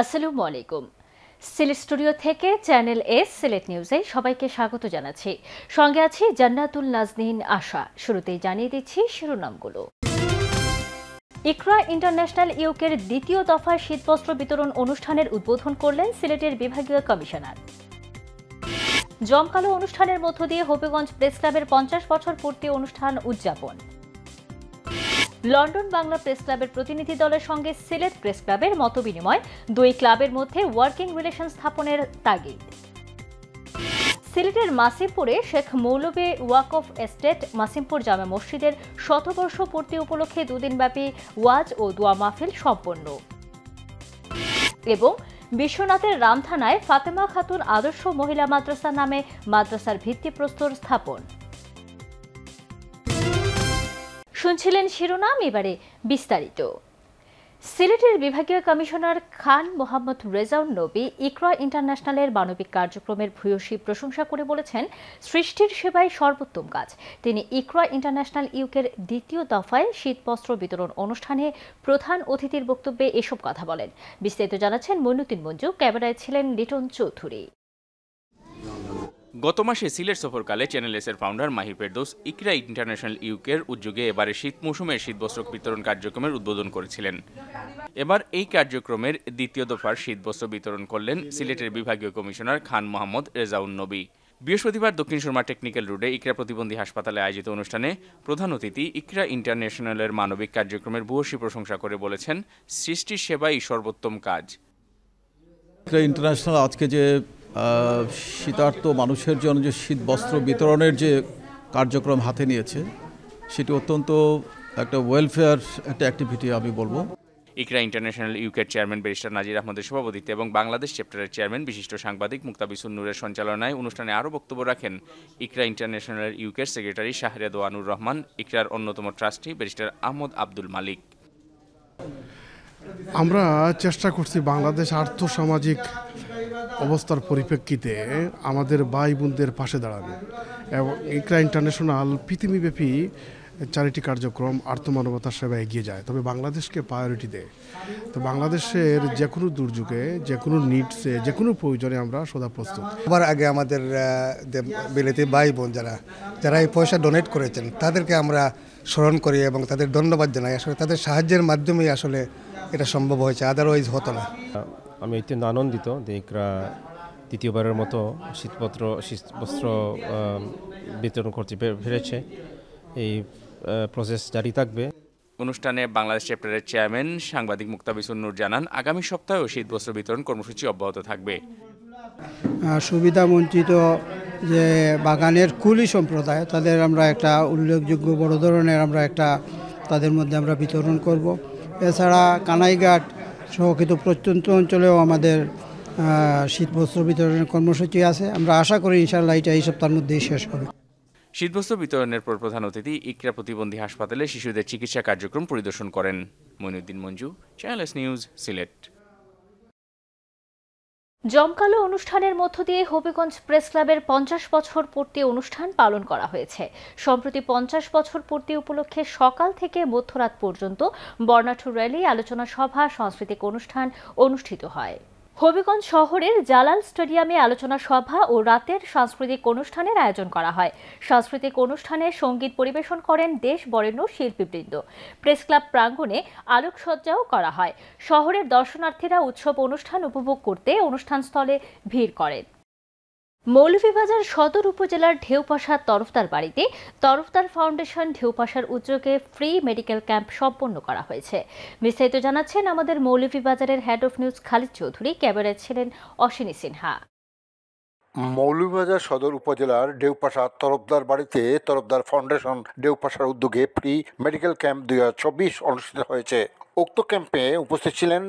আসসালামু আলাইকুম। সিলেট স্টুডিও থেকে চ্যানেল এস সিলেট নিউজে সবাইকে স্বাগত জানাচ্ছি। সঙ্গে আছি জান্নাতুল নাজনীন আশা। শুরুতেই জানিয়ে দিচ্ছি শিরোনামগুলো। ইকরা ইন্টারন্যাশনাল ইউকের দ্বিতীয় দফার শীতবস্ত্র বিতরণ অনুষ্ঠানের উদ্বোধন করলেন সিলেটের বিভাগীয় কমিশনার। জমকালো অনুষ্ঠানের মধ্য দিয়ে হবিগঞ্জ প্রেস ক্লাবের 50 বছর পূর্তি অনুষ্ঠান উদযাপন। লন্ডন বাংলা প্রেস ক্লাবের প্রতিনিধি দলের সঙ্গে সিলেট প্রেস ক্লাবের মতবিনিময়, দুই ক্লাবের মধ্যে ওয়ার্কিং রিলেশন স্থাপনের তাগিদ। সিলেটের মাসিমপুরে শেখ মৌলভী ওয়াকফ এস্টেট মাসিমপুর জামে মসজিদের শতবর্ষ পূর্তি উপলক্ষে দুদিনব্যাপী ওয়াজ ও দোয়া মাহফিল সম্পন্ন। এবং বিশ্বনাথের রামথানায় ফাতেমা খাতুন আদর্শ মহিলা মাদ্রাসা নামে মাদ্রাসার ভিত্তিপ্রস্তর স্থাপন। শুনছিলেন শিরোনাম, এবারে বিস্তারিত। সিলেটের বিভাগীয় কমিশনার খান মোহাম্মদ রেজাউন নবী ইকরা ইন্টারন্যাশনালের মানবিক কার্যক্রমের ভূয়সী প্রশংসা করে বলেছেন, সৃষ্টির সেবাই সর্বোত্তম কাজ। তিনি ইকরা ইন্টারন্যাশনাল ইউকের দ্বিতীয় দফায় শীতবস্ত্র বিতরণ অনুষ্ঠানে প্রধান অতিথির বক্তব্যে এসব কথা বলেন। বিস্তারিত জানাচ্ছেন মইনুদ্দিন মঞ্জু, ক্যামেরায় ছিলেন লিটন চৌধুরী। গত মাসে সিলেট সফরকালে চ্যানেল এস এর ফাউন্ডার মাহির ফেরদৌস ইকরা ইন্টারন্যাশনাল ইউকের উদ্যোগে এবারে শীত মৌসুমের শীতবস্ত্র বিতরণ কার্যক্রমের উদ্বোধন করেছিলেন। এবার এই কার্যক্রমের দ্বিতীয় দফার শীতবস্ত্র বিতরণ করলেন সিলেটের বিভাগীয় কমিশনার খান মোহাম্মদ রেজাউন নবী। বৃহস্পতিবার দক্ষিণ সুরমা টেকনিক্যাল রোডে ইকরা প্রতিবন্ধী হাসপাতালে আয়োজিত অনুষ্ঠানে প্রধান অতিথি ইকরা ইন্টারন্যাশনালের মানবিক কার্যক্রমের ভূয়সী প্রশংসা করে বলেছেন, সৃষ্টির সেবাই সর্বোত্তম কাজ। ইকরা ইন্টারন্যাশনাল আজকে যে শীতার্ত মানুষের জন্য যে শীত বস্ত্র বিতরণের যে কার্যক্রম হাতে নিয়েছে, সেটি অত্যন্ত একটা ওয়েলফেয়ার একটা অ্যাক্টিভিটি আমি বলবো। ইকরা ইন্টারন্যাশনাল ইউকের চেয়ারম্যান ব্যারিস্টার নাজির আহমদের সভাপতিত্বে এবং বাংলাদেশ চ্যাপ্টারের চেয়ারম্যান বিশিষ্ট সাংবাদিক মুক্তাবিসুন নূরের সঞ্চালনায় অনুষ্ঠানে আরও বক্তব্য রাখেন ইকরা ইন্টারন্যাশনাল ইউকের সেক্রেটারি শাহরিয়ার দোয়ানুর রহমান, ইকরার অন্যতম ট্রাস্টি ব্যারিস্টার আহমদ আব্দুল মালিক। আমরা চেষ্টা করছি বাংলাদেশ আর্থসামাজিক অবস্থার পরিপ্রেক্ষিতে আমাদের ভাই বোনদের পাশে দাঁড়ানো, এবং ইকরা ইন্টারন্যাশনাল পৃথিবীব্যাপী চ্যারিটি কার্যক্রম আর্থমানবতার সেবায় এগিয়ে যায়, তবে বাংলাদেশকে প্রায়োরিটি দেয়। তো বাংলাদেশের যে কোনো দুর্যোগে, যে কোনো নিডসে, যে কোনো প্রয়োজনে আমরা সদা প্রস্তুত। সবার আগে আমাদের বিলেতি ভাই বোন যারা এই পয়সা ডোনেট করেছেন তাদেরকে আমরা স্মরণ করি এবং তাদের ধন্যবাদ জানাই। আসলে তাদের সাহায্যের মাধ্যমেই আসলে এটা সম্ভব হয়েছে, আদারওয়াইজ হতো না। আমি অত্যন্ত আনন্দিত যে ইকরা দ্বিতীয়বারের মতো শীতবস্ত্র বিতরণ করতে পেরেছে। এই প্রসেস জারি থাকবে। অনুষ্ঠানে বাংলাদেশ চ্যাপ্টারের চেয়ারম্যান সাংবাদিক মুক্তাবিসুন নূর জানান, আগামী সপ্তাহেও শীতবস্ত্র বিতরণ কর্মসূচি অব্যাহত থাকবে। সুবিধা বঞ্চিত যে বাগানের কুলি সম্প্রদায়, তাদের আমরা একটা উল্লেখযোগ্য বড় ধরনের তাদের মধ্যে আমরা বিতরণ করব। এছাড়া কানাইঘাট সহ কিন্তু প্রত্যন্ত অঞ্চলেও আমাদের শীতবস্ত্র বিতরণের কর্মসূচি আছে। আমরা আশা করি ইনশাআল্লাহ এটা এই সপ্তাহের মধ্যেই শেষ হবে। শীতবস্ত্র বিতরণের পর প্রধান অতিথি ইকরা প্রতিবন্ধী হাসপাতালে শিশুদের চিকিৎসা কার্যক্রম পরিদর্শন করেন। Moinuddin Manju, channel S news, Sylhet. জমকালো অনুষ্ঠানের মধ্য দিয়ে হবিগঞ্জ প্রেস ক্লাবের 50 বছর পূর্তি অনুষ্ঠান পালন করা হয়েছে। সম্প্রতি 50 বছর পূর্তি উপলক্ষে সকাল থেকে মধ্যরাত পর্যন্ত বর্ণাঢ্য র্যালি, আলোচনা সভা, সাংস্কৃতিক অনুষ্ঠান অনুষ্ঠিত হয়। হবিগঞ্জ শহরের জালাল স্টেডিয়ামে আলোচনা সভা ও রাতের সাংস্কৃতিক অনুষ্ঠানের আয়োজন করা হয়। সাংস্কৃতিক অনুষ্ঠানে সঙ্গীত পরিবেশন করেন দেশ বরেণ্য শিল্পীবৃন্দ। প্রেস ক্লাব প্রাঙ্গণে আলোকসজ্জাও করা হয়। শহরের দর্শনার্থীরা উৎসব অনুষ্ঠান উপভোগ করতে অনুষ্ঠানস্থলে ভিড় করেন। মৌলভীবাজার সদর উপজেলার ঢেউপাশা তরফদার বাড়িতে তরফদার ফাউন্ডেশন ঢেউপাশার উদ্যোগে ফ্রি মেডিকেল ক্যাম্প সম্পন্ন করা হয়েছে। বিস্তারিত জানাচ্ছেন আমাদের মৌলভীবাজারের head of news Khalid Chowdhury, ক্যামেরায় ছিলেন অশ্বিনী সিনহা। মৌলভীবাজার সদর উপজেলার ঢেউপাশা তরফদার বাড়িতে তরফদার ফাউন্ডেশন ঢেউপাশার উদ্যোগে ফ্রি মেডিকেল ক্যাম্প 2024 অনুষ্ঠিত হয়েছে। উক্ত ক্যাম্পে উপস্থিত ছিলেন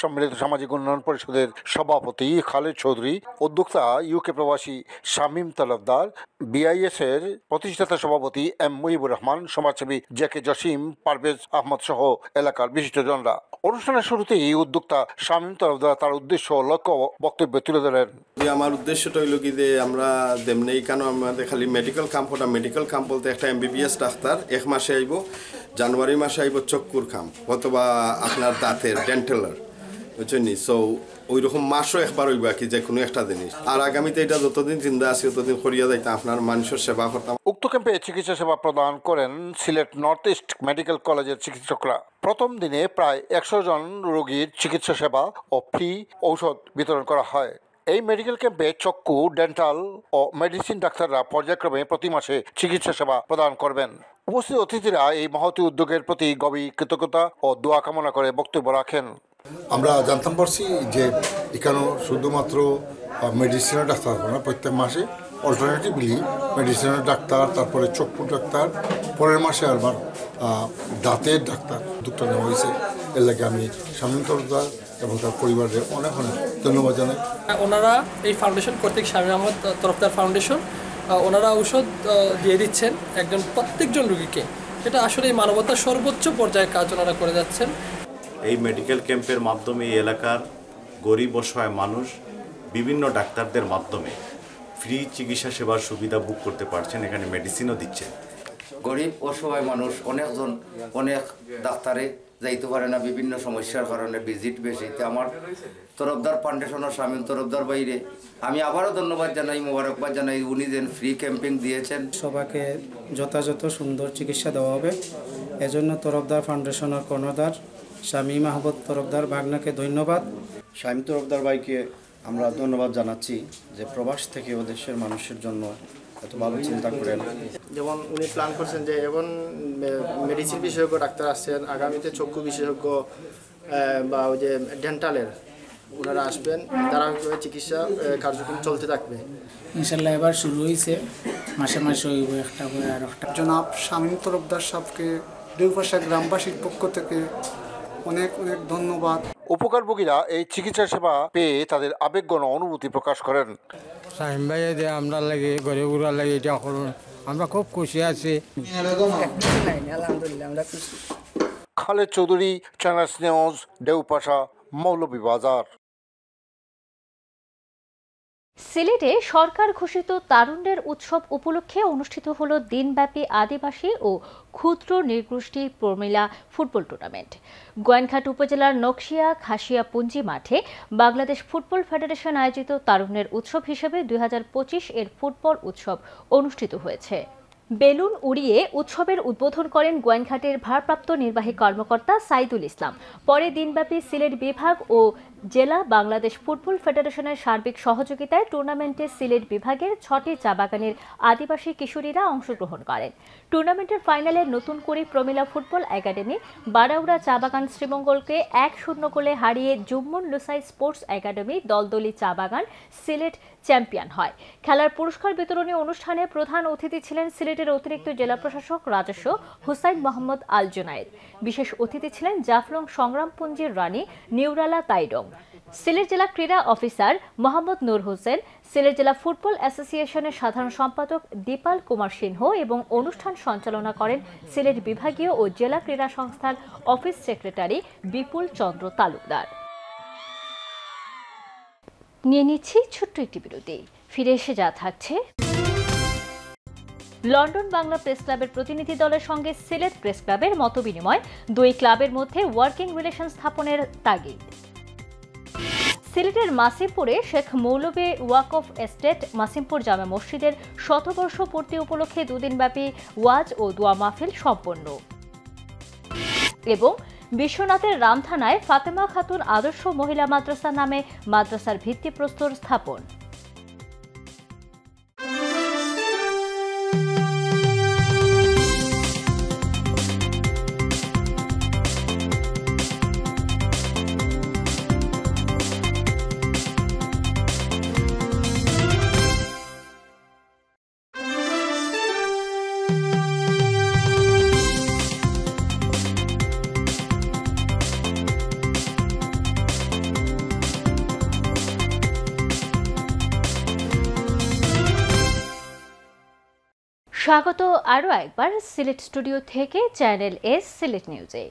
সম্মিলিত সামাজিক উন্নয়ন পরিষদের সভাপতি খালিদ চৌধুরী, উদ্যোক্তা ইউকে প্রবাসী শামীম তরফদার, বিআইএস এর প্রতিষ্ঠাতা সভাপতি এম মুহিবুর রহমান, সমাজসেবী জেকে জসিম, পারভেজ আহমদ সহ এলাকার বিশিষ্টজনরা। অনুষ্ঠানের শুরুতেই উদ্যোক্তা শামীম তরফদার তার উদ্দেশ্য ও লক্ষ্য বক্তব্য তুলে ধরেন। আমার উদ্দেশ্যটা হইল কি যে আমরা তেমনি কেন আমাদের খালি মেডিকেল ক্যাম্প ওটা মেডিকেল ক্যাম্প বলতে একটা MBBS ডাক্তার 1 মাসে আইব, জানুয়ারি মাসে আইব চক্ষুর ক্যাম্প অথবা আপনার দাঁতের ডেন্টালার, বুঝছেন নি? সো ওই রকম মাসও একবার হইবা কি যে কোনো একটা জিনিস, আর আগামীতে এটা যতদিন জিন্দা আছি ততদিন করিয়া যাইতাম, আপনার মানুষের সেবা করতাম। উক্ত ক্যাম্পে চিকিৎসা সেবা প্রদান করেন সিলেট নর্থ ইস্ট মেডিকেল কলেজের চিকিৎসকরা। প্রথম দিনে প্রায় 100 জন রোগীর চিকিৎসা সেবা ও ফ্রি ঔষধ বিতরণ করা হয়। এই মেডিকেল ক্যাম্পে চক্ষু, ডেন্টাল ও মেডিসিন ডাক্তাররা পর্যায়ক্রমে প্রতি মাসে চিকিৎসা সেবা প্রদান করবেন। উপস্থিত অতিথিরা এই মহতী উদ্যোগের প্রতি গভীর কৃতজ্ঞতা ও দোয়া কামনা করে বক্তব্য রাখেন। আমরা জানতাম পারছি যে এখানে শুধুমাত্র মেডিসিনের ডাক্তার না, প্রত্যেক মাসে অল্টারনেটিভলি মেডিসিনের ডাক্তার, তারপরে চক্ষু ডাক্তার, পরের মাসে আবার দাঁতের ডাক্তার উদ্যোগটা নেওয়া হয়েছে। এর লাগে আমি শামীম তরফদার এবং তার পরিবারের অনেক অনেক ধন্যবাদ জানাই। ওনারা এই ফাউন্ডেশন কর্তৃক শামীম আহমদ তরফদার ফাউন্ডেশন ওনারা ঔষধ দিয়ে দিচ্ছেন প্রত্যেকজন রোগীকে। এটা আসলে মানবতার সর্বোচ্চ পর্যায়ে কাজ ওনারা করে যাচ্ছেন। এই মেডিকেল ক্যাম্পের মাধ্যমে এই এলাকার গরিব অসহায় মানুষ বিভিন্ন ডাক্তারদের মাধ্যমে ফ্রি চিকিৎসা সেবার সুবিধা বুক করতে পারছেন, এখানে মেডিসিনও দিচ্ছেন। গরিব অসহায় মানুষ অনেকজন অনেক ডাক্তারে যাইতে পারে না বিভিন্ন সমস্যার কারণে, ভিজিট বেশি। আমার তরফদার ফাউন্ডেশনের শামীম তরফদার বাইরে আমি আবারও ধন্যবাদ জানাই, মোবারকবাদ জানাই, উনি যেন ফ্রি ক্যাম্পিং দিয়েছেন। সবাইকে যথাযথ সুন্দর চিকিৎসা দেওয়া হবে, এজন্য তরফদার ফাউন্ডেশনের কর্ণধার শামীম আহমদ তরফদার ভাগনাকে ধন্যবাদ। শামীম তরফদার ভাইকে আমরা ধন্যবাদ জানাচ্ছি যে প্রবাস থেকে ও দেশের মানুষের জন্য এত ভালো চিন্তা করেন। যেমন উনি প্ল্যান করছেন যে এখন মেডিসিন বিশেষজ্ঞ ডাক্তার আসছেন, আগামীতে চক্ষু বিশেষজ্ঞ বা ওই যে ডেন্টালের ওনারা আসবেন, ধারাবাহিকভাবে চিকিৎসা কার্যক্রম চলতে থাকবে। ইনশাল্লাহ এবার শুরু হয়েছে, মাসে মাসে হইব একটা করে আর একটা। জনাব শামীম তরফদার সাহেবকে দেউপাশা গ্রামবাসীর পক্ষ থেকে অনেক অনেক ধন্যবাদ। উপকারভোগীরা এই চিকিৎসা সেবা পেয়ে তাদের আবেগঘন অনুভূতি প্রকাশ করেন। শামীম ভাই যে আমরা লাগে ঘরে ঘুরা লাগে এটা করুন, আমরা খুব খুশি আছি। Khaled Chowdhury, channel news, Deupasha, Moulvibazar. সিলেটে সরকার ঘোষিত তারুণ্যের উৎসব উপলক্ষে অনুষ্ঠিত হলো দিনব্যাপী আদিবাসী ও ক্ষুদ্র নৃগোষ্ঠী প্রমিলা ফুটবল টুর্নামেন্ট। গোয়াইনঘাট উপজেলার নকশিয়া খাসিয়া পুঞ্জি মাঠে বাংলাদেশ ফুটবল ফেডারেশন আয়োজিত তারুণ্যের উৎসব হিসেবে 2025 এর ফুটবল উৎসব অনুষ্ঠিত হয়েছে। বেলুন উড়িয়ে উৎসবের উদ্বোধন করেন গোয়াইনঘাটের ভারপ্রাপ্ত নির্বাহী কর্মকর্তা সাইদুল ইসলাম। পরে দিনব্যাপী সিলেট বিভাগ ও জেলা বাংলাদেশ ফুটবল ফেডারেশনের সার্বিক সহযোগিতায় টুর্নামেন্টে সিলেট বিভাগের 6টি চা বাগানের আদিবাসী কিশোরীরা অংশগ্রহণ করেন। টুর্নামেন্টের ফাইনালে নতুন করে প্রমিলা ফুটবল একাডেমি বারাউড়া চা বাগান শ্রীমঙ্গলকে 1-0 গোলে হারিয়ে জুম্মন লুসাই স্পোর্টস একাডেমি দলদলি চা বাগান সিলেট চ্যাম্পিয়ন হয়। খেলার পুরস্কার বিতরণী অনুষ্ঠানে প্রধান অতিথি ছিলেন সিলেটের অতিরিক্ত জেলা প্রশাসক রাজস্ব হুসাইন মোহাম্মদ আল জুনায়েদ। বিশেষ অতিথি ছিলেন জাফলং সংগ্রামপুঞ্জির রানী নিউরালা তাইডং, সিলেট জেলা ক্রীড়া অফিসার মোহাম্মদ নূর হোসেন, সিলেট জেলা ফুটবল অ্যাসোসিয়েশনের সাধারণ সম্পাদক দীপাল কুমার সিংহ এবং অনুষ্ঠান সঞ্চালনা করেন সিলেট বিভাগীয় ও জেলা ক্রীড়া সংস্থার অফিস সেক্রেটারি বিপুল চন্দ্র তালুকদার। নিয়ে নিচ্ছি ছোট্ট একটি বিরতি, ফিরে এসে যা থাকছে। লন্ডন বাংলা প্রেস ক্লাবের প্রতিনিধি দলের সঙ্গে সিলেট প্রেস ক্লাবের মতবিনিময়, দুই ক্লাবের মধ্যে ওয়ার্কিং রিলেশন স্থাপনের তাগিদ। সিলেটের মাসিমপুরে শেখ মৌলভী ওয়াকফ এস্টেট মাসিমপুর জামে মসজিদের 100 পূর্তি উপলক্ষে দুদিনব্যাপী ওয়াজ ও দোয়া মাহফিল সম্পন্ন। এবং বিশ্বনাথের রামথানায় ফাতেমা খাতুন আদর্শ মহিলা মাদ্রাসা নামে মাদ্রাসার ভিত্তিপ্রস্তর স্থাপন। স্বাগত আরও একবার সিলেট স্টুডিও থেকে চ্যানেল এস সিলেট নিউজে।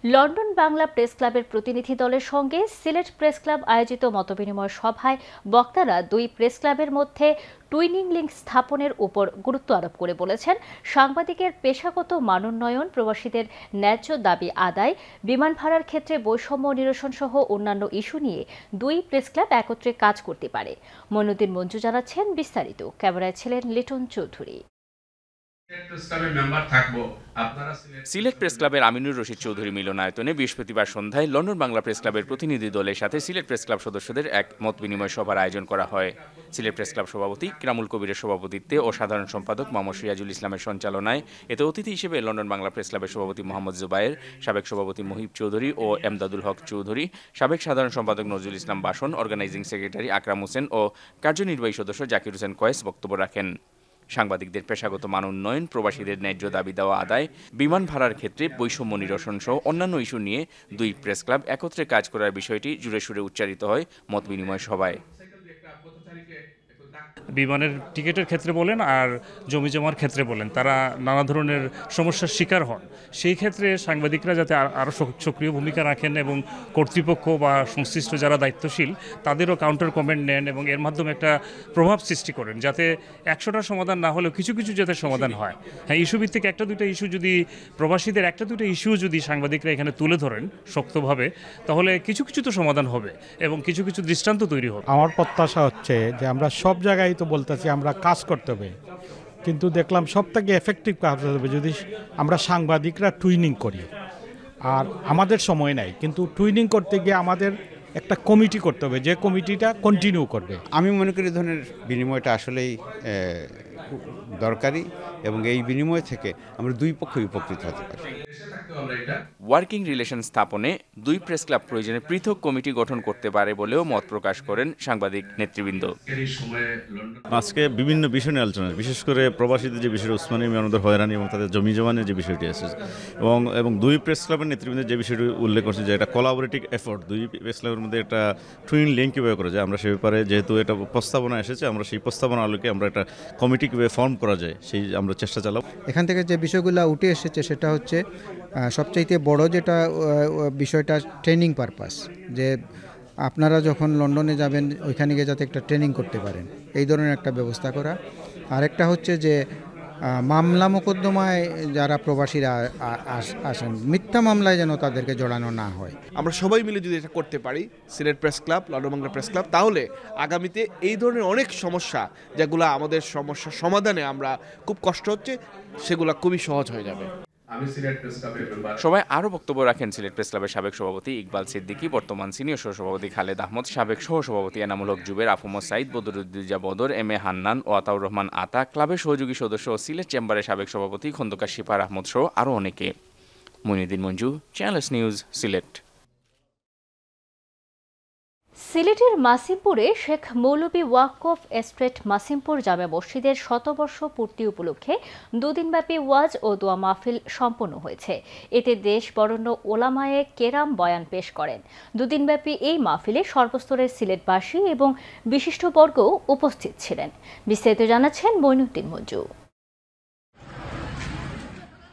লন্ডন বাংলা প্রেস ক্লাবের প্রতিনিধি দলের সঙ্গে সিলেট প্রেস ক্লাব আয়োজিত মতবিনিময় সভায় বক্তারা দুই প্রেস ক্লাবের মধ্যে টুইনিং লিঙ্ক স্থাপনের উপর গুরুত্ব আরোপ করে বলেছেন, সাংবাদিকের পেশাগত মানোন্নয়ন, প্রবাসীদের ন্যায্য দাবি আদায়, বিমান ভাড়ার ক্ষেত্রে বৈষম্য নিরসন সহ অন্যান্য ইস্যু নিয়ে দুই প্রেস ক্লাব একত্রে কাজ করতে পারে। মইনুদ্দিন মঞ্জু জানাচ্ছেন বিস্তারিত। ক্যামেরায় ছিলেন লিটন চৌধুরী। সিলেট প্রেস ক্লাবের আমিনুর রশিদ চৌধুরী মিলনায়তনে বৃহস্পতিবার সন্ধ্যায় লন্ডন বাংলা প্রেস ক্লাবের প্রতিনিধি দলের সাথে সিলেট প্রেস ক্লাব সদস্যদের এক মত বিনিময় সভার আয়োজন করা হয়। সিলেট প্রেস ক্লাব সভাপতি কিরামুল কবিরের সভাপতিত্বে ও সাধারণ সম্পাদক মোহাম্মদ সিরাজুল ইসলামের সঞ্চালনায় এতে অতিথি হিসেবে লন্ডন বাংলা প্রেস ক্লাবের সভাপতি মোহাম্মদ জুবায়ের, সাবেক সভাপতি মুহিব চৌধুরী ও এমদাদুল হক চৌধুরী, সাবেক সাধারণ সম্পাদক নজরুল ইসলাম বাসন, অর্গানাইজিং সেক্রেটারি আকরাম হোসেন ও কার্যনির্বাহী সদস্য জাকির হোসেন কয়েস বক্তব্য রাখেন। সাংবাদিকদের পেশাগত মান উন্নয়ন, প্রবাসীদের ন্যায্য দাবি দেওয়া আদায়, বিমান ভাড়ার ক্ষেত্রে বৈষম্য নিরসন সহ অন্যান্য ইস্যু নিয়ে দুই প্রেস ক্লাব একত্রে কাজ করার বিষয়টি জুড়ে সুরে উচ্চারিত হয় মত বিনিময় সভায়। বিমানের টিকিটের ক্ষেত্রে বলেন আর জমি জমার ক্ষেত্রে বলেন, তারা নানা ধরনের সমস্যার শিকার হন। সেই ক্ষেত্রে সাংবাদিকরা যাতে আরও সক্রিয় ভূমিকা রাখেন এবং কর্তৃপক্ষ বা সংশ্লিষ্ট যারা দায়িত্বশীল তাদেরও কাউন্টার কমেন্ট নেন এবং এর মাধ্যমে একটা প্রভাব সৃষ্টি করেন, যাতে 100টা সমাধান না হলেও কিছু কিছু যাতে সমাধান হয়। হ্যাঁ, ইস্যু ভিত্তিক একটা দুটো ইস্যু যদি প্রবাসীদের একটা দুটো ইস্যু যদি সাংবাদিকরা এখানে তুলে ধরেন শক্তভাবে, তাহলে কিছু কিছু তো সমাধান হবে এবং কিছু কিছু দৃষ্টান্ত তৈরি হবে। আমার প্রত্যাশা হচ্ছে যে আমরা সব জায়গায় তো বলতেছি আমরা কাজ করতে হবে, কিন্তু দেখলাম সব থেকে এফেক্টিভ কাজ হবে যদি আমরা সাংবাদিকরা টুইনিং করি। আর আমাদের সময় নাই, কিন্তু টুইনিং করতে গিয়ে আমাদের একটা কমিটি করতে হবে, যে কমিটিটা কন্টিনিউ করবে। আমি মনে করি ধরনের বিনিময়টা আসলেই দরকারি এবং এই বিনিময় থেকে আমরা দুই পক্ষই উপকৃত হতে পারি। ওয়ার্কিং রিলেশন স্থাপনে দুই প্রেস ক্লাব প্রয়োজনে পৃথক কমিটি গঠন করতে পারে বলেও মত প্রকাশ করেন সাংবাদিক নেতৃবৃন্দ। আজকে বিভিন্ন বিষয় নিয়ে আলোচনা, বিশেষ করে প্রবাসীদের যে বিষয়টি, উসমানী মেহমুদের হয়রানি এবং তাদের জমি জমানের যে বিষয়টি আছে, এবং দুই প্রেস ক্লাবের নেতৃবৃন্দের যে বিষয়টি উল্লেখ করছে যে এটা কোলাবোরেটিভ এফোর্ট, দুই প্রেস ক্লাবের মধ্যে একটা টুইন লিঙ্ক কীভাবে করা যায়, আমরা সে ব্যাপারে যেহেতু এটা প্রস্তাবনা এসেছে, আমরা সেই প্রস্তাবনা আলোকে আমরা একটা কমিটি কীভাবে ফর্ম করা যায় সেই আমরা চেষ্টা চালাব। এখান থেকে যে বিষয়গুলো উঠে এসেছে সেটা হচ্ছে সবচাইতে বড় যেটা বিষয়টা ট্রেনিং পারপাস, যে আপনারা যখন লন্ডনে যাবেন ওইখানে গিয়ে যাতে একটা ট্রেনিং করতে পারেন, এই ধরনের একটা ব্যবস্থা করা। আরেকটা হচ্ছে যে মামলা মোকদ্দমায় যারা প্রবাসীরা আসেন, মিথ্যা মামলায় যেন তাদেরকে জড়ানো না হয়। আমরা সবাই মিলে যদি এটা করতে পারি, Sylhet press club, London Bangla press club, তাহলে আগামীতে এই ধরনের অনেক সমস্যা যেগুলো আমাদের সমস্যা সমাধানে আমরা খুব কষ্ট হচ্ছে, সেগুলো খুবই সহজ হয়ে যাবে। সবাই আরও বক্তব্য রাখেন সিলেট প্রেস ক্লাবের সাবেক সভাপতি ইকবাল সিদ্দিকী, বর্তমান সিনিয়র সহসভাপতি খালেদ আহমদ, সাবেক সহসভাপতি এনামুল হক জুবের, আফমদ সাইদ, বদরুদ্দুজা বদর, এম এ হান্নান ও আতাউর রহমান আতা, ক্লাবের সহযোগী সদস্য ও সিলেট চেম্বারের সাবেক সভাপতি খন্দকার শিফার আহমদ সহ আরও অনেকে। Moinuddin Manju, channels news, Sylhet. সিলেটের মাসিমপুরে শেখ মৌলভী ওয়াকফ এস্টেট মাসিমপুর জামে মসজিদের শতবর্ষ পূর্তি উপলক্ষে দুদিনব্যাপী ওয়াজ ও দোয়া মাহফিল সম্পন্ন হয়েছে। এতে দেশ বরেণ্য ওলামায়ে কেরাম বয়ান পেশ করেন। দুদিনব্যাপী এই মাহফিলে সর্বস্তরের সিলেটবাসী এবং বিশিষ্টবর্গও উপস্থিত ছিলেন। বিস্তারিত জানাচ্ছেন মইনুদ্দিন মঞ্জু।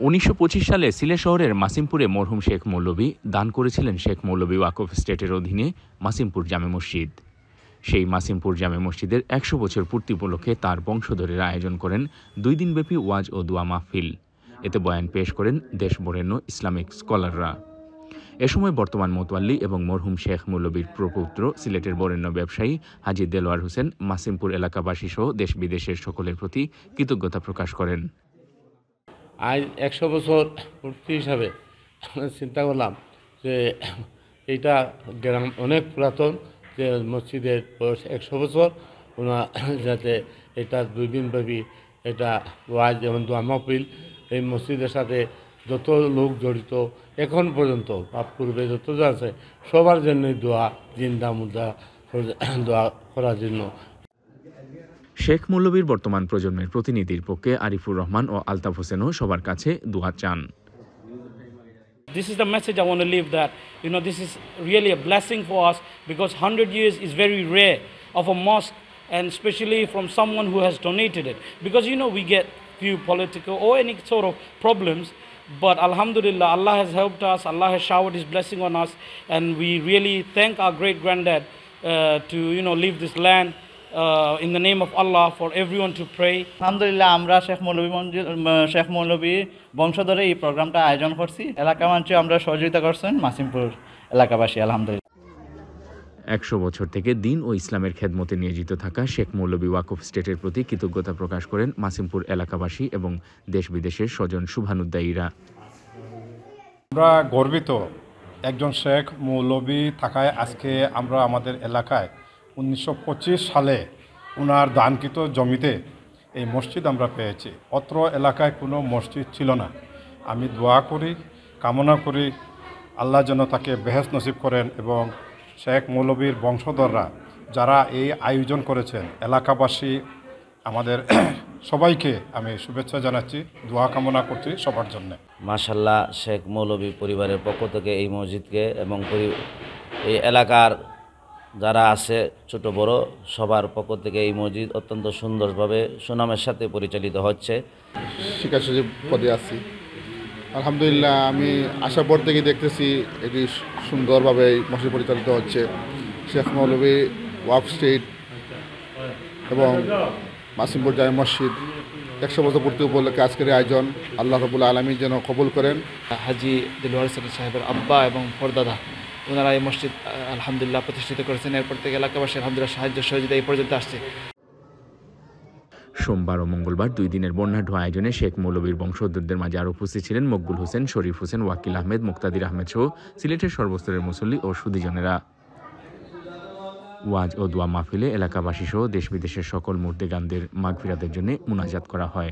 1925 সালে সিলেট শহরের মাসিমপুরে মরহুম শেখ মৌলভী দান করেছিলেন শেখ মৌলভী ওয়াকফ স্টেটের অধীনে মাসিমপুর জামে মসজিদ। সেই মাসিমপুর জামে মসজিদের 100 বছর পূর্তি উপলক্ষে তার বংশধরেরা আয়োজন করেন 2 দিনব্যাপী ওয়াজ ও দোয়া মাহফিল। এতে বয়ান পেশ করেন দেশ বরেণ্য ইসলামিক স্কলাররা। এ সময় বর্তমান মোতওয়াল্লি এবং মরহুম শেখ মৌলভীর প্রপৌত্র সিলেটের বরেণ্য ব্যবসায়ী হাজী দেলোয়ার হোসেন মাসিমপুর এলাকাবাসী সহ দেশ বিদেশের সকলের প্রতি কৃতজ্ঞতা প্রকাশ করেন। আজ 100 বছর পূর্তি হিসাবে চিন্তা করলাম যে এইটা গ্রাম অনেক পুরাতন, যে মসজিদের বয়স 100 বছর, যাতে এটা 2 দিনব্যাপী এটা ওয়াজ যেমন দোয়া মাহফিল, এই মসজিদের সাথে যত লোক জড়িত এখন পর্যন্ত বা পূর্বে যত আছে সবার জন্যই দোয়া, জিন্দা মুদ্রা দোয়া করার জন্য। শেখ মৌলভীর বর্তমান প্রজন্মের প্রতিনিধির পক্ষে আরিফুর রহমান ও আলতাফ হোসেনও সবার কাছে দোয়া চান। This is the message I want to leave, that this is really a blessing for us, because 100 years is very rare of a mosque, and especially from someone who has donated it, because we get few political or any sort of problems, But alhamdulillah, Allah has helped us, Allah has showered His blessing on us, and we really thank our great granddad to leave this land in the name of Allah for everyone to pray. আলহামদুলিল্লাহ আমরা শেখ মৌলভী বংশধরে এই প্রোগ্রামটা আয়োজন করছি। এলাকা মানুষ আমরা সহযোগিতা করছেন, মাসিমপুর এলাকাবাসী আলহামদুলিল্লাহ। 100 বছর থেকে দিন ও ইসলামের খেদমতে নিয়োজিত থাকা শেখ মৌলভী ওয়াকফ স্টেটের প্রতি কৃতজ্ঞতা প্রকাশ করেন মাসিমপুর এলাকাবাসী এবং দেশ বিদেশের স্বজন শুভানুদ্দায়ীরা। আমরা গর্বিত একজন শেখ মৌলভী থাকায় আজকে আমরা আমাদের এলাকায় 1925 সালে ওনার দানকৃত জমিতে এই মসজিদ আমরা পেয়েছি। অত্র এলাকায় কোনো মসজিদ ছিল না। আমি দোয়া করি, কামনা করি আল্লাহ যেন তাকে বেহেশত নসিব করেন এবং শেখ মৌলভীর বংশধররা যারা এই আয়োজন করেছেন এলাকাবাসী আমাদের সবাইকে আমি শুভেচ্ছা জানাচ্ছি, দোয়া কামনা করছি সবার জন্য। মাশাআল্লাহ, শেখ মৌলভী পরিবারের পক্ষ থেকে এই মসজিদকে এবং এই এলাকার যারা আছে ছোট বড় সবার পক্ষ থেকে এই মসজিদ অত্যন্ত সুন্দরভাবে সুনামের সাথে পরিচালিত হচ্ছে। শিক্ষা সচিব পদে আছি, আলহামদুলিল্লাহ আমি আসার পর থেকে দেখতেছি এটি সুন্দরভাবে মসজিদ পরিচালিত হচ্ছে। শেখ মৌলভী ওয়াকফ স্টেট এবং মাসিমপুর জামে মসজিদ 100 বছর পূর্তি উপলক্ষে আজকের আয়োজন আল্লাহ রাব্বুল আলামিন যেন কবুল করেন। হাজি দিলওয়ার সাহেবের আব্বা এবং পরদাদা ওনারা এই মসজিদ আলহামদুলিল্লাহ প্রতিষ্ঠিত করেছেন। এরপর থেকে এলাকাবাসী আলহামদুলিল্লাহ সাহায্য সহযোগিতা এই পর্যন্ত আসছে। সোমবার ও মঙ্গলবার 2 দিনের বর্ণাঢ্য আয়োজনে শেখ মৌলভীর বংশধরদের মাঝে আরও উপস্থিত ছিলেন মকবুল হোসেন, শরীফ হোসেন, ওয়াকিল আহমেদ, মুক্তাদির আহমেদ সহ সিলেটের সর্বস্তরের মুসল্লি ও সুধীজনেরা। ওয়াজ ও দোয়া মাহফিলে এলাকাবাসী সহ দেশ বিদেশের সকল মুর্দেগানদের মাগফিরাতের জন্য মুনাজাত করা হয়।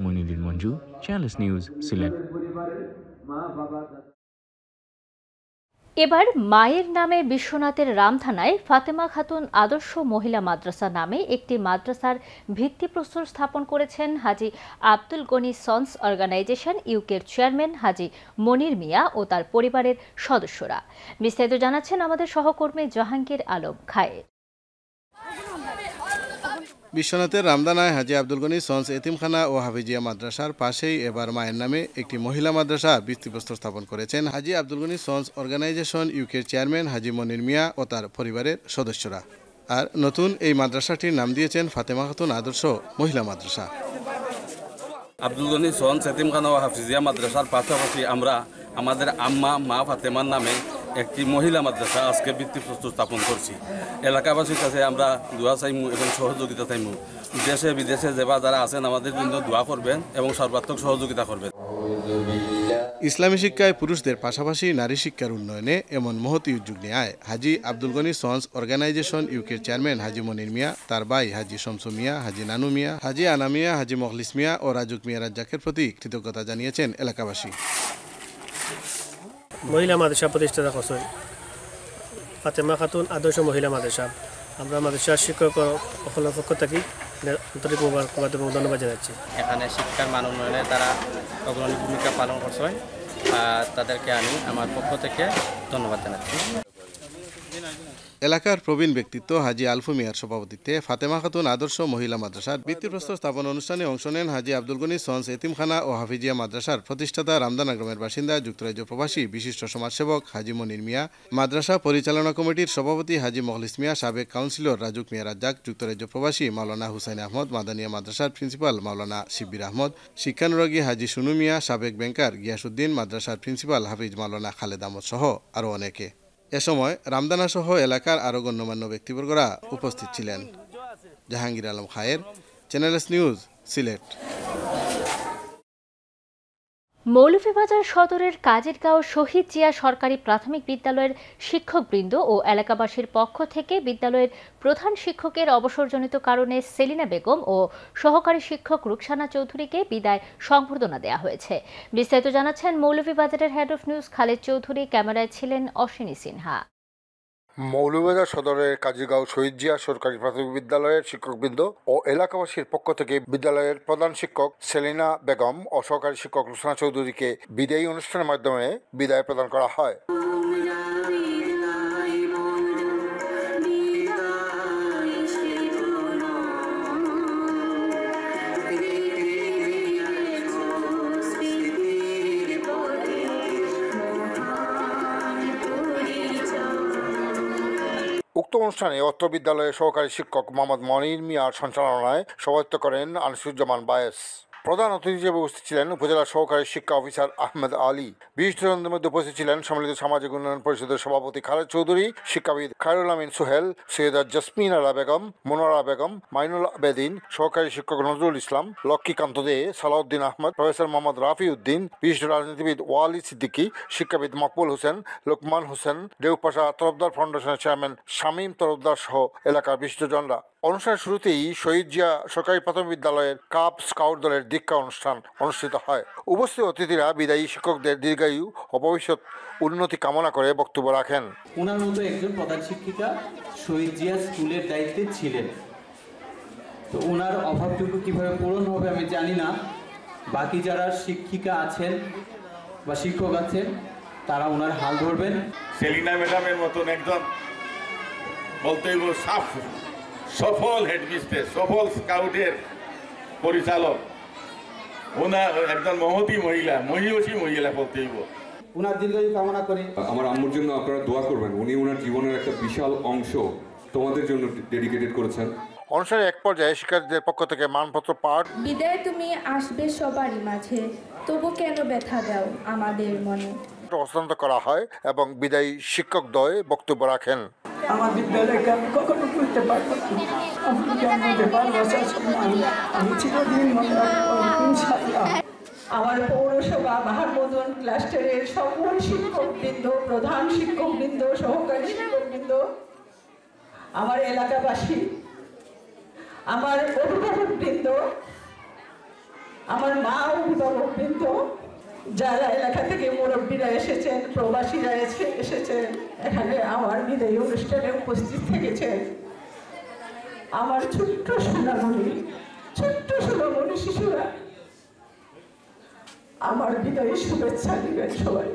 Moniruddin Manju, channels news, Sylhet. এবার মায়ের নামে বিশ্বনাথের রামথানায় ফাতেমা খাতুন আদর্শ মহিলা মাদ্রাসা নামে একটি মাদ্রাসার ভিত্তিপ্রস্তর স্থাপন করেছেন হাজি আব্দুল গনি সন্স অর্গানাইজেশন ইউকের চেয়ারম্যান হাজি মনির মিয়া ও তার পরিবারের সদস্যরা। বিস্তারিত জানাচ্ছেন আমাদের সহকর্মী জাহাঙ্গীর আলম খায়ের। বিশ্বনাথের রামদানায় হাজি আব্দুল গনি সন্স এতিমখানা ও হাফিজিয়া মাদ্রাসার পাশেই এবার মায়ের নামে একটি মহিলা মাদ্রাসা ভিত্তিপ্রস্তর স্থাপন করেছেন হাজি আব্দুল গনি সন্স অর্গানাইজেশন ইউকের চেয়ারম্যান হাজি মনির মিয়া ও তার পরিবারের সদস্যরা। আর নতুন এই মাদ্রাসাটির নাম দিয়েছেন ফাতেমা খাতুন আদর্শ মহিলা মাদ্রাসা। আব্দুল গনি সন্স এতিমখানা ও হাফিজিয়া মাদ্রাসার পাশাপাশি আমরা আমাদের আম্মা মা ফাতেমার নামে একটি মহিলা মাদ্রাসা আজকে ভিত্তিপ্রস্তর স্থাপন করছি। এলাকাবাসীর কাছে আমরা দোয়া চাইমু এবং সহযোগিতা চাইমু। দেশে বিদেশে যারা আছেন আমাদের জন্য দোয়া করবেন এবং সর্বাত্মক সহযোগিতা করবেন। ইসলামী শিক্ষায় পুরুষদের পাশাপাশি নারী শিক্ষার উন্নয়নে এমন মহতি উদ্যোগ নেয় হাজি আব্দুল গনি সন্স অর্গানাইজেশন ইউকের চেয়ারম্যান হাজি মনির মিয়া, তার ভাই হাজি শমসু মিয়া, হাজি নানু মিয়া, হাজি আনা মিয়া, হাজি মখলিস মিয়া ও রাজুক মিয়া রাজ্জাকের প্রতি কৃতজ্ঞতা জানিয়েছেন এলাকাবাসী। মহিলা মাদ্রাসা প্রতিষ্ঠাতা করছেন ফাতেমা খাতুন আদর্শ মহিলা মাদ্রাসা। আমরা মাদ্রাসার শিক্ষক সকলের পক্ষ থেকে আন্তরিক মোবারকবাদ এবং ধন্যবাদ জানাচ্ছি। এখানে শিক্ষার মান উন্নয়নে তারা অগ্রণী ভূমিকা পালন করছেন, তাদেরকে আমি আমার পক্ষ থেকে ধন্যবাদ জানাচ্ছি। এলাকার প্রবীণ ব্যক্তিত্ব হাজি আলফু মিয়ার সভাপতিত্বে ফাতেমা খাতুন আদর্শ মহিলা মাদ্রাসার ভিত্তিপ্রস্তর স্থাপন অনুষ্ঠানে অংশ নেন হাজি আব্দুল গনি সন্স এতিমখানা ও হাফিজিয়া মাদ্রাসার প্রতিষ্ঠাতা রামদানা গ্রামের বাসিন্দা যুক্তরাজ্য প্রবাসী বিশিষ্ট সমাজসেবক হাজি মনির মিয়া, মাদ্রাসা পরিচালনা কমিটির সভাপতি হাজি মখলিস মিয়া, সাবেক কাউন্সিলর রাজুক মিয়া রাজ্জাক, যুক্তরাজ্য প্রবাসী মাওলানা হুসাইন আহমদ, মাদানিয়া মাদ্রাসার প্রিন্সিপাল মাওলানা শিব্বির আহমদ, শিক্ষানুরাগী হাজি সুনু মিয়া, সাবেক ব্যাংকার গিয়াসুদ্দিন, মাদ্রাসার প্রিন্সিপাল হাফিজ মাওলানা খালেদ আহমদ সহ আরও অনেকে। এ সময় রামদানা সহ এলাকার আরও গণ্যমান্য ব্যক্তিবর্গরা উপস্থিত ছিলেন। জাহাঙ্গীর আলম খায়ের, চ্যানেলস নিউজ, সিলেট। মৌলভীবাজার সদরের কাজিরগাঁও শহীদ জিয়া সরকারি প্রাথমিক বিদ্যালয়ের শিক্ষকবৃন্দ ও এলাকাবাসীর পক্ষ থেকে বিদ্যালয়ের প্রধান শিক্ষকের অবসরজনিত কারণে সেলিনা বেগম ও সহকারী শিক্ষক রুকসানা চৌধুরীকে বিদায় সংবর্ধনা দেওয়া হয়েছে। বিস্তারিত জানাচ্ছেন মৌলভীবাজারের head of news Khaled Chowdhury, ক্যামেরায় ছিলেন অশ্বিনী সিনহা। মৌলভীবাজার সদরের কাজিরগাঁও শহীদ জিয়া সরকারি প্রাথমিক বিদ্যালয়ের শিক্ষকবৃন্দ ও এলাকাবাসীর পক্ষ থেকে বিদ্যালয়ের প্রধান শিক্ষক সেলিনা বেগম ও সহকারী শিক্ষক রুকসানা চৌধুরীকে বিদায়ী অনুষ্ঠানের মাধ্যমে বিদায় প্রদান করা হয়। উক্ত অনুষ্ঠানে অত্র বিদ্যালয়ের সহকারী শিক্ষক মোহাম্মদ মনির মিয়ার সঞ্চালনায় সভাপতিত্ব করেন আনিসুজ্জামান বায়েস। প্রধান অতিথি হিসেবে উপস্থিত ছিলেন উপজেলা সহকারী শিক্ষা অফিসার আহমেদ আলী। বিশিষ্টজনদের মধ্যে উপস্থিত ছিলেন সম্মিলিত সামাজিক উন্নয়ন পরিষদের সভাপতি খালেদ চৌধুরী, শিক্ষাবিদ খায়রুল আমিন সোহেল, সৈয়দা জসমিন আলা বেগম, মনোয়ারা বেগম, মাইনুল আবেদিন, সহকারী শিক্ষক নজরুল ইসলাম, লক্ষ্মীকান্ত দে, সালাউদ্দিন আহমদ, প্রফেসর মোহাম্মদ রাফি উদ্দিন, বিশিষ্ট রাজনীতিবিদ ওয়ালি সিদ্দিকী, শিক্ষাবিদ মকবুল হোসেন, লোকমান হোসেন, দেউপাশা তরফদার ফাউন্ডেশনের চেয়ারম্যান শামীম তরফদার সহ এলাকার বিশিষ্টজনরা। অনুষ্ঠানের শুরুতেই শহীদ জিয়া সরকারি প্রাথমিক বিদ্যালয়ের কাপ স্কাউট দলের দীক্ষা অনুষ্ঠান অনুষ্ঠিত হয়। উপস্থিত অতিথিরা বিদায়ী শিক্ষকদের দীর্ঘায়ু ও ভবিষ্যৎ উন্নতি কামনা করে বক্তব্য রাখেন। ওনার মতো একজন প্রধান শিক্ষিকা শহীদ জিয়া স্কুলের দায়িত্বে ছিলেন, তো ওনার অভাবটুকু কিভাবে পূরণ হবে আমি জানি না। বাকি যারা শিক্ষিকা আছেন বা শিক্ষক আছেন তারা ওনার হাল ধরবেন। সেলিনা ম্যাডামের মতন একজন বলতেই সফল হেডমিস্ট্রেস, সফল স্কাউটের পরিচালক, ওনার একজন মহতী মহিলা, মহিষী মহিলা বলতেই ওনার দীর্ঘায়ু কামনা করি। আমার আম্মুর জন্য আপনারা দোয়া করবেন। উনি ওনার জীবনের একটা বিশাল অংশ তোমাদের জন্য ডেডিকেটেড করেছেন। অনুষ্ঠানে এক পর্যায়ে শিক্ষার্থীদের পক্ষ থেকে মানপত্র পাঠ। বিদায় তুমি আসবে সবারই মাঝে, তবু কেন ব্যথা দাও আমাদের মনে, হস্তান্তর করা হয় এবং বিদায়ী শিক্ষকদ্বয় বক্তব্য রাখেন। আমার বিদ্যালয়কে আমি কখনো ভুলতে পারবো না। আমি জন্মতে 12 বছর সময় আমি চিরদিন মনে রাখবো ইনশাআল্লাহ। আমার পৌরসভা বাহারমদন ক্লাস্টারের সকল শিক্ষকবৃন্দ, প্রধান শিক্ষকবৃন্দ, সহকারী শিক্ষকবৃন্দ, আমার এলাকাবাসী, আমার অভিভাবকবৃন্দ, আমার মা অভিভাবকবৃন্দ, যারা এলাকা থেকে মুরব্বীরা এসেছেন, প্রবাসীরা এসেছেন, এখানে আমার বিদায়ী অনুষ্ঠানে উপস্থিত থেকেছেন, আমার ছোট্ট সোনামণি শিশুরা আমার বিদায়ী শুভেচ্ছা দিবেন সবাই।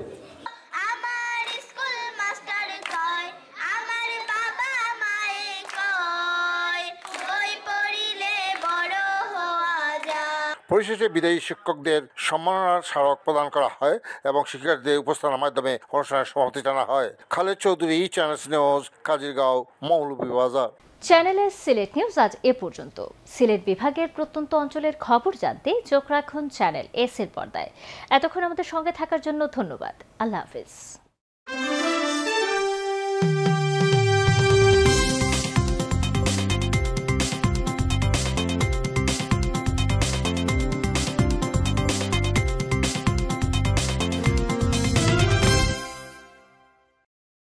পরিশেষে বিদায়ী শিক্ষকদের সম্মাননার স্মারক প্রদান করা হয় এবং শিক্ষার্থীদের উপস্থাপনার মাধ্যমে অনুষ্ঠানের সমাপ্তি টানা হয়। Khaled Chowdhury, channel news, Kazirgaon, Moulvibazar. চ্যানেলের সিলেট নিউজ আজ এ পর্যন্ত। সিলেট বিভাগের প্রত্যন্ত অঞ্চলের খবর জানতে চোখ রাখুন চ্যানেল এস এর পর্দায়। এতক্ষণ আমাদের সঙ্গে থাকার জন্য ধন্যবাদ। আল্লাহ হাফিজ।